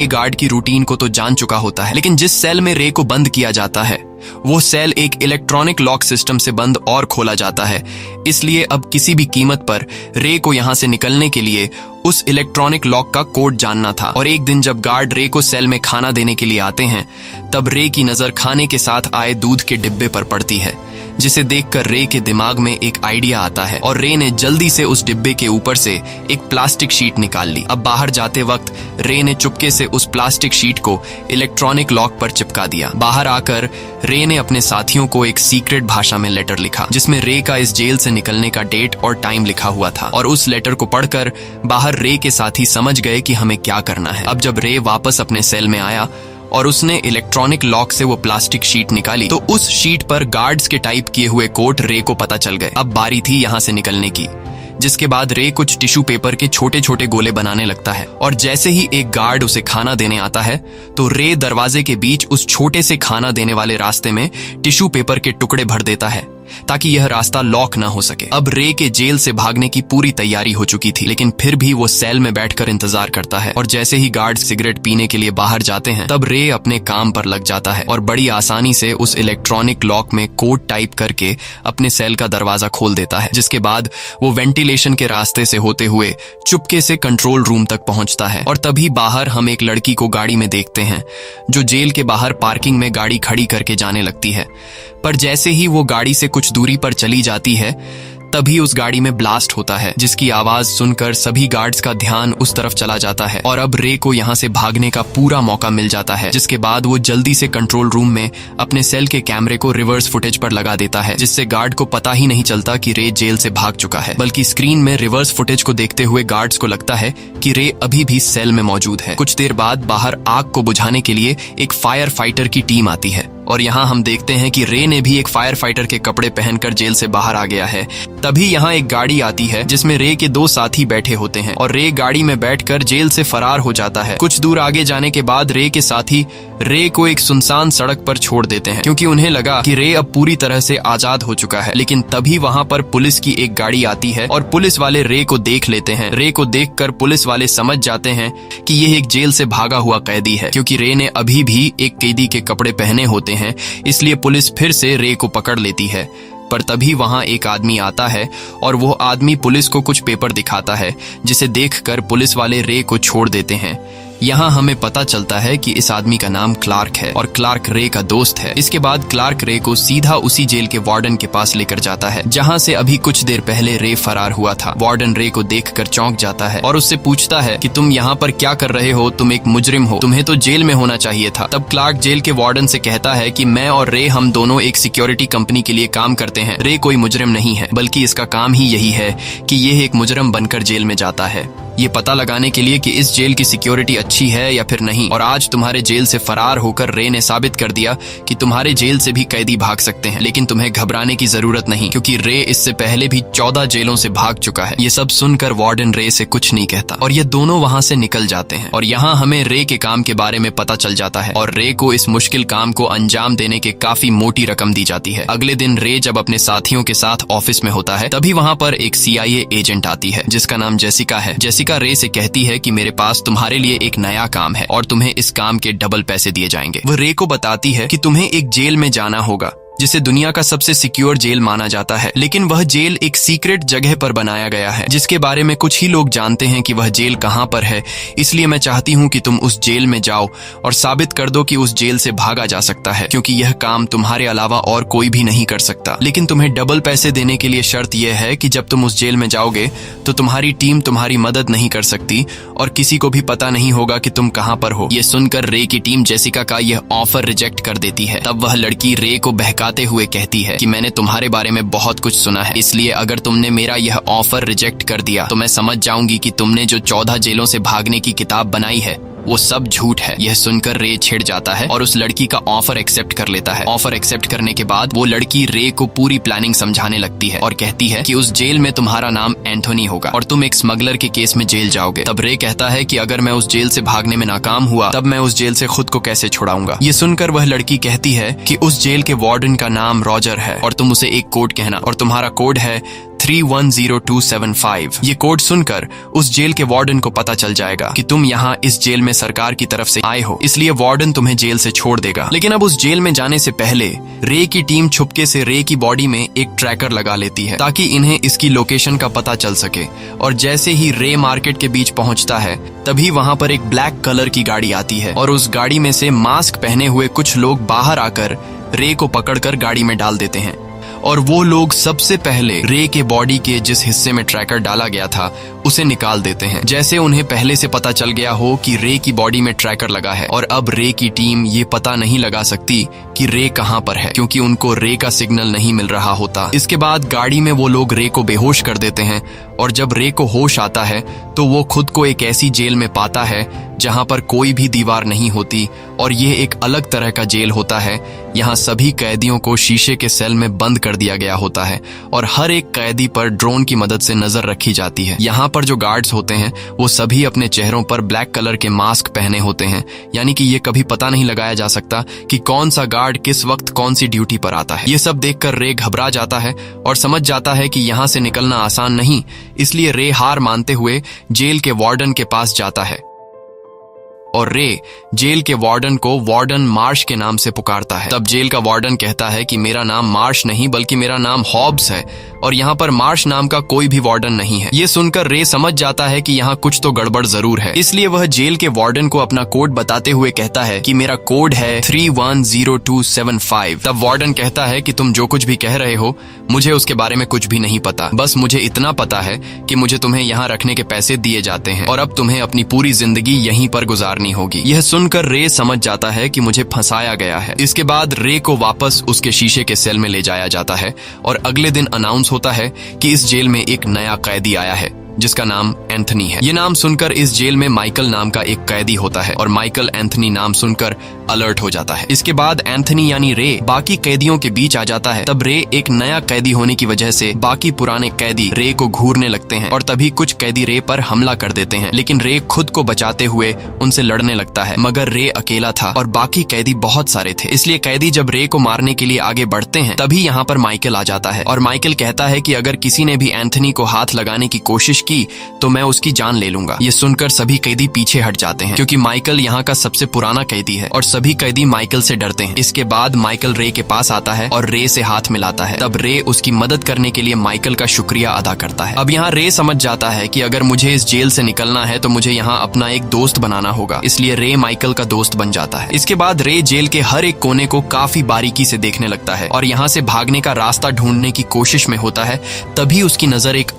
Guard की routine को तो जान चुका होता है, लेकिन जिस सेल में रे को बंद किया जाता है वो सेल एक इलेक्ट्रॉनिक लॉक सिस्टम से बंद और खोला जाता है। इसलिए अब किसी भी कीमत पर रे को यहां से निकलने के लिए उस इलेक्ट्रॉनिक लॉक का कोड जानना था। और एक दिन जब गार्ड रे को सेल में खाना देने के लिए आते हैं, तब रे की नजर खाने के साथ आए दूध के डिब्बे पर पड़ती है, जिसे देखकर रे के दिमाग में एक आइडिया आता है और रे ने जल्दी से उस डिब्बे के ऊपर से एक प्लास्टिक शीट निकाल ली। अब बाहर जाते वक्त रे ने चुपके से उस प्लास्टिक शीट को इलेक्ट्रॉनिक लॉक पर चिपका दिया। बाहर आकर रे ने अपने साथियों को एक सीक्रेट भाषा में लेटर लिखा, जिसमें रे का इस जेल से निकलने का डेट और टाइम लिखा हुआ था। और उस लेटर को पढ़कर बाहर रे के साथी समझ गए कि हमें क्या करना है। अब जब रे वापस अपने सेल में आया और उसने इलेक्ट्रॉनिक लॉक से वो प्लास्टिक शीट निकाली, तो उस शीट पर गार्ड्स के टाइप किए हुए कोड रे को पता चल गए। अब बारी थी यहां से निकलने की, जिसके बाद रे कुछ टिश्यू पेपर के छोटे छोटे गोले बनाने लगता है। और जैसे ही एक गार्ड उसे खाना देने आता है, तो रे दरवाजे के बीच उस छोटे से खाना देने वाले रास्ते में टिश्यू पेपर के टुकड़े भर देता है, ताकि यह रास्ता लॉक ना हो सके। अब रे के जेल से भागने की पूरी तैयारी हो चुकी थी, लेकिन फिर भी वो सेल में बैठकर इंतजार करता है। और जैसे ही गार्ड सिगरेट पीने के लिए बाहर जाते हैं, तब रे अपने काम पर लग जाता है और बड़ी आसानी से उस इलेक्ट्रॉनिक लॉक में कोड टाइप करके अपने सेल का दरवाजा खोल देता है। जिसके बाद वो वेंटिलेशन के रास्ते से होते हुए चुपके से कंट्रोल रूम तक पहुंचता है। और तभी बाहर हम एक लड़की को गाड़ी में देखते हैं, जो जेल के बाहर पार्किंग में गाड़ी खड़ी करके जाने लगती है। पर जैसे ही वो गाड़ी से कुछ दूरी पर चली जाती है, तभी उस गाड़ी में ब्लास्ट होता है, जिसकी आवाज सुनकर सभी गार्ड्स का ध्यान उस तरफ चला जाता है। और अब रे को यहां से भागने का पूरा मौका मिल जाता है, जिसके बाद वो जल्दी से कंट्रोल रूम में अपने सेल के कैमरे को रिवर्स फुटेज पर लगा देता है, जिससे गार्ड को पता ही नहीं चलता कि रे जेल से भाग चुका है, बल्कि स्क्रीन में रिवर्स फुटेज को देखते हुए गार्ड्स को लगता है कि रे अभी भी सेल में मौजूद है। कुछ देर बाद बाहर आग को बुझाने के लिए एक फायर फाइटर की टीम आती है, और यहाँ हम देखते हैं कि रे ने भी एक फायर फाइटर के कपड़े पहनकर जेल से बाहर आ गया है। तभी यहाँ एक गाड़ी आती है, जिसमें रे के दो साथी बैठे होते हैं, और रे गाड़ी में बैठकर जेल से फरार हो जाता है। कुछ दूर आगे जाने के बाद रे के साथी रे को एक सुनसान सड़क पर छोड़ देते हैं, क्योंकि उन्हें लगा कि रे अब पूरी तरह से आजाद हो चुका है। लेकिन तभी वहाँ पर पुलिस की एक गाड़ी आती है, और पुलिस वाले रे को देख लेते हैं। रे को देखकर पुलिस वाले समझ जाते हैं कि यह एक जेल से भागा हुआ कैदी है, क्योंकि रे ने अभी भी एक कैदी के कपड़े पहने होते हैं। इसलिए पुलिस फिर से रे को पकड़ लेती है। पर तभी वहां एक आदमी आता है, और वो आदमी पुलिस को कुछ पेपर दिखाता है, जिसे देखकर पुलिस वाले रे को छोड़ देते हैं। यहाँ हमें पता चलता है कि इस आदमी का नाम क्लार्क है, और क्लार्क रे का दोस्त है। इसके बाद क्लार्क रे को सीधा उसी जेल के वार्डन के पास लेकर जाता है, जहाँ से अभी कुछ देर पहले रे फरार हुआ था। वार्डन रे को देखकर चौंक जाता है और उससे पूछता है कि तुम यहाँ पर क्या कर रहे हो? तुम एक मुजरिम हो, तुम्हें तो जेल में होना चाहिए था। तब क्लार्क जेल के वार्डन से कहता है कि मैं और रे हम दोनों एक सिक्योरिटी कंपनी के लिए काम करते हैं। रे कोई मुजरिम नहीं है, बल्कि इसका काम ही यही है कि यह एक मुजरिम बनकर जेल में जाता है, ये पता लगाने के लिए कि इस जेल की सिक्योरिटी अच्छी है या फिर नहीं। और आज तुम्हारे जेल से फरार होकर रे ने साबित कर दिया कि तुम्हारे जेल से भी कैदी भाग सकते हैं, लेकिन तुम्हें घबराने की जरूरत नहीं, क्योंकि रे इससे पहले भी 14 जेलों से भाग चुका है। ये सब सुनकर वार्डन रे से कुछ नहीं कहता, और ये दोनों वहां से निकल जाते हैं। और यहाँ हमें रे के काम के बारे में पता चल जाता है, और रे को इस मुश्किल काम को अंजाम देने के काफी मोटी रकम दी जाती है। अगले दिन रे जब अपने साथियों के साथ ऑफिस में होता है, तभी वहां पर एक CIA एजेंट आती है, जिसका नाम जेसिका है। जेसिका रे से कहती है कि मेरे पास तुम्हारे लिए एक नया काम है, और तुम्हें इस काम के डबल पैसे दिए जाएंगे। वह रे को बताती है कि तुम्हें एक जेल में जाना होगा, जिसे दुनिया का सबसे सिक्योर जेल माना जाता है, लेकिन वह जेल एक सीक्रेट जगह पर बनाया गया है, जिसके बारे में कुछ ही लोग जानते हैं कि वह जेल कहां पर है। इसलिए मैं चाहती हूं कि तुम उस जेल में जाओ और साबित कर दो कि उस जेल से भागा जा सकता है, क्योंकि यह काम तुम्हारे अलावा और कोई भी नहीं कर सकता। लेकिन तुम्हें डबल पैसे देने के लिए शर्त यह है कि जब तुम उस जेल में जाओगे तो तुम्हारी टीम तुम्हारी मदद नहीं कर सकती, और किसी को भी पता नहीं होगा कि तुम कहां पर हो। ये सुनकर रे की टीम जेसिका का यह ऑफर रिजेक्ट कर देती है। तब वह लड़की रे को बहकाते हुए कहती है कि मैंने तुम्हारे बारे में बहुत कुछ सुना है, इसलिए अगर तुमने मेरा यह ऑफर रिजेक्ट कर दिया तो मैं समझ जाऊंगी कि तुमने जो 14 जेलों से भागने की किताब बनाई है वो सब झूठ है। यह सुनकर रे छिड़ जाता है और उस लड़की का ऑफर एक्सेप्ट कर लेता है। ऑफर एक्सेप्ट करने के बाद वो लड़की रे को पूरी प्लानिंग समझाने लगती है और कहती है कि उस जेल में तुम्हारा नाम एंथोनी होगा और तुम एक स्मगलर के केस में जेल जाओगे। तब रे कहता है कि अगर मैं उस जेल से भागने में नाकाम हुआ तब मैं उस जेल से खुद को कैसे छुड़ाऊंगा। ये सुनकर वह लड़की कहती है कि उस जेल के वार्डन का नाम रॉजर है और तुम उसे एक कोड कहना, और तुम्हारा कोड है 310275। ये कोड सुनकर उस जेल के वार्डन को पता चल जाएगा कि तुम यहाँ इस जेल में सरकार की तरफ से आए हो, इसलिए वार्डन तुम्हें जेल से छोड़ देगा। लेकिन अब उस जेल में जाने से पहले रे की टीम छुपके से रे की बॉडी में एक ट्रैकर लगा लेती है ताकि इन्हें इसकी लोकेशन का पता चल सके। और जैसे ही रे मार्केट के बीच पहुंचता है तभी वहां पर एक ब्लैक कलर की गाड़ी आती है और उस गाड़ी में से मास्क पहने हुए कुछ लोग बाहर आकर रे को पकड़कर गाड़ी में डाल देते हैं। और वो लोग सबसे पहले रे के बॉडी के जिस हिस्से में ट्रैकर डाला गया था उसे निकाल देते हैं, जैसे उन्हें पहले से पता चल गया हो कि रे की बॉडी में ट्रैकर लगा है। और अब रे की टीम ये पता नहीं लगा सकती कि रे कहां पर है, क्योंकि उनको रे का सिग्नल नहीं मिल रहा होता। इसके बाद गाड़ी में वो लोग रे को बेहोश कर देते हैं और जब रे को होश आता है तो वो खुद को एक ऐसी जेल में पाता है जहां पर कोई भी दीवार नहीं होती और ये एक अलग तरह का जेल होता है। यहाँ सभी कैदियों को शीशे के सेल में बंद कर दिया गया होता है और हर एक कैदी पर ड्रोन की मदद से नजर रखी जाती है। यहाँ पर जो गार्ड्स होते हैं वो सभी अपने चेहरों पर ब्लैक कलर के मास्क पहने होते हैं, यानी कि ये कभी पता नहीं लगाया जा सकता कि कौन सा गार्ड किस वक्त कौन सी ड्यूटी पर आता है। ये सब देखकर रे घबरा जाता है और समझ जाता है कि यहाँ से निकलना आसान नहीं, इसलिए रे हार मानते हुए जेल के वार्डन के पास जाता है और रे जेल के वार्डन को वार्डन मार्श के नाम से पुकारता है। तब जेल का वार्डन कहता है कि मेरा नाम मार्श नहीं बल्कि मेरा नाम हॉब्स है और यहाँ पर मार्श नाम का कोई भी वार्डन नहीं है। ये सुनकर रे समझ जाता है कि यहाँ कुछ तो गड़बड़ जरूर है, इसलिए वह जेल के वार्डन को अपना कोड बताते हुए कहता है कि मेरा कोड है 310275। तब वार्डन कहता है कि तुम जो कुछ भी कह रहे हो मुझे उसके बारे में कुछ भी नहीं पता, बस मुझे इतना पता है कि मुझे तुम्हें यहाँ रखने के पैसे दिए जाते हैं और अब तुम्हें अपनी पूरी जिंदगी यहीं पर गुजारनी होगी। यह सुनकर रे समझ जाता है कि मुझे फंसाया गया है। इसके बाद रे को वापस उसके शीशे के सेल में ले जाया जाता है और अगले दिन अनाउंस होता है कि इस जेल में एक नया कैदी आया है जिसका नाम एंथनी है। ये नाम सुनकर इस जेल में माइकल नाम का एक कैदी होता है और माइकल एंथनी नाम सुनकर अलर्ट हो जाता है। इसके बाद एंथनी यानी रे बाकी कैदियों के बीच आ जाता है। तब रे एक नया कैदी होने की वजह से बाकी पुराने कैदी रे को घूरने लगते हैं और तभी कुछ कैदी रे पर हमला कर देते हैं, लेकिन रे खुद को बचाते हुए उनसे लड़ने लगता है। मगर रे अकेला था और बाकी कैदी बहुत सारे थे, इसलिए कैदी जब रे को मारने के लिए आगे बढ़ते हैं तभी यहाँ पर माइकल आ जाता है और माइकल कहता है कि अगर किसी ने भी एंथनी को हाथ लगाने की कोशिश की तो मैं उसकी जान ले लूंगा। ये सुनकर सभी कैदी पीछे हट जाते हैं क्योंकि माइकल यहाँ का सबसे पुराना कैदी है और सभी कैदी माइकल से डरते हैं। इसके बाद माइकल रे के पास आता है और रे से हाथ मिलाता है। तब रे उसकी मदद करने के लिए माइकल का शुक्रिया अदा करता है। अब यहाँ रे समझ जाता है कि अगर मुझे इस जेल से निकलना है तो मुझे यहाँ अपना एक दोस्त बनाना होगा, इसलिए रे माइकल का दोस्त बन जाता है। इसके बाद रे जेल के हर एक कोने को काफी बारीकी से देखने लगता है और यहाँ से भागने का रास्ता ढूंढने की कोशिश में होता है। तभी उसकी नजर एक